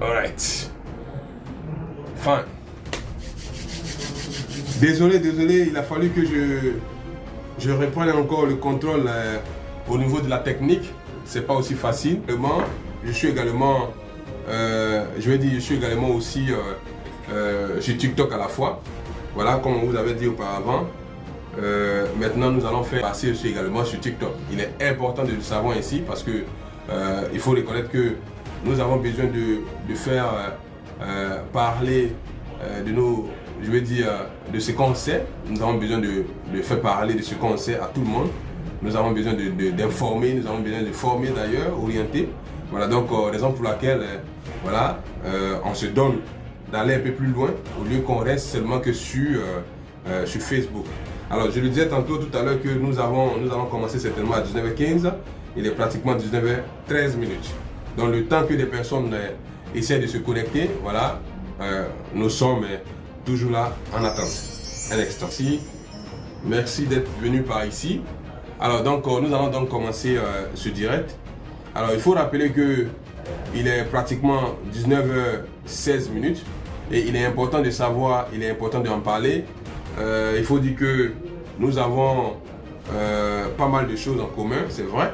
Alright. Fine. Désolé, il a fallu que je reprenne encore le contrôle au niveau de la technique. C'est pas aussi facile. Je suis également, je suis également aussi sur TikTok à la fois. Voilà, comme on vous avait dit auparavant. Maintenant, nous allons faire passer aussi également sur TikTok. Il est important de le savoir ici parce que il faut reconnaître que nous avons besoin de faire parler de nos, de ce qu'on sait. Nous avons besoin de faire parler de ce qu'on sait à tout le monde. Nous avons besoin d'informer, nous avons besoin de former d'ailleurs, orienter. Voilà donc raison pour laquelle on se donne d'aller un peu plus loin au lieu qu'on reste seulement que sur Facebook. Alors je le disais tantôt tout à l'heure que nous allons commencer certainement à 19h15. Il est pratiquement 19h13 minutes. Dans le temps que des personnes essaient de se connecter, voilà, nous sommes toujours là en attente. Un instant. Merci d'être venu par ici. Alors donc nous allons donc commencer ce direct. Alors il faut rappeler que il est pratiquement 19h16 minutes et il est important de savoir, il est important d'en parler. Il faut dire que nous avons pas mal de choses en commun, c'est vrai,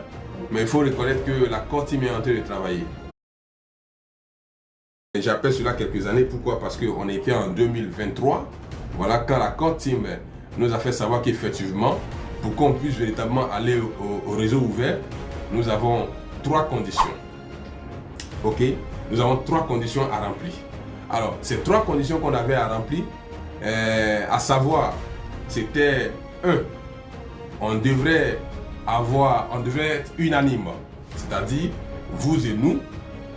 mais il faut reconnaître que la core team est en train de travailler. J'appelle cela quelques années, pourquoi? Parce qu'on était en 2023, voilà, quand la core team nous a fait savoir qu'effectivement, pour qu'on puisse véritablement aller au réseau ouvert, nous avons 3 conditions. Ok? Nous avons 3 conditions à remplir. Alors, ces 3 conditions qu'on avait à remplir, à savoir, c'était 1. On devrait être unanime, c'est-à-dire vous et nous,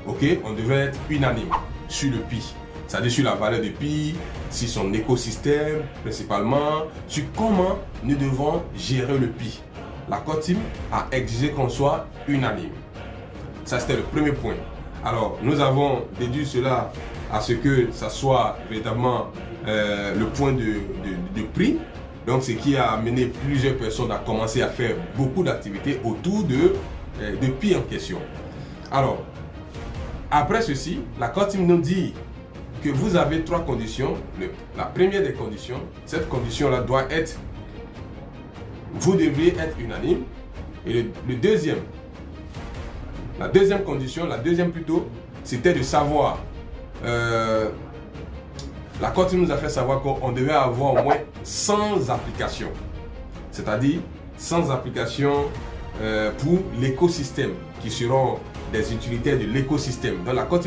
ok, on devrait être unanime sur le PI, c'est-à-dire sur la valeur de PI, sur son écosystème principalement, sur comment nous devons gérer le PI. La core team a exigé qu'on soit unanime. Ça c'était le premier point. Alors nous avons déduit cela à ce que ça soit véritablement le point de prix. Donc ce qui a amené plusieurs personnes à commencer à faire beaucoup d'activités autour de PI en question. Alors, après ceci, la core team nous dit que vous avez 3 conditions. La première des conditions, cette condition-là doit être, vous devriez être unanime. Et le deuxième, la deuxième condition, c'était de savoir, la core team nous a fait savoir qu'on devait avoir au moins 100 applications. C'est-à-dire 100 applications pour l'écosystème, qui seront des utilitaires de l'écosystème. Dans la core team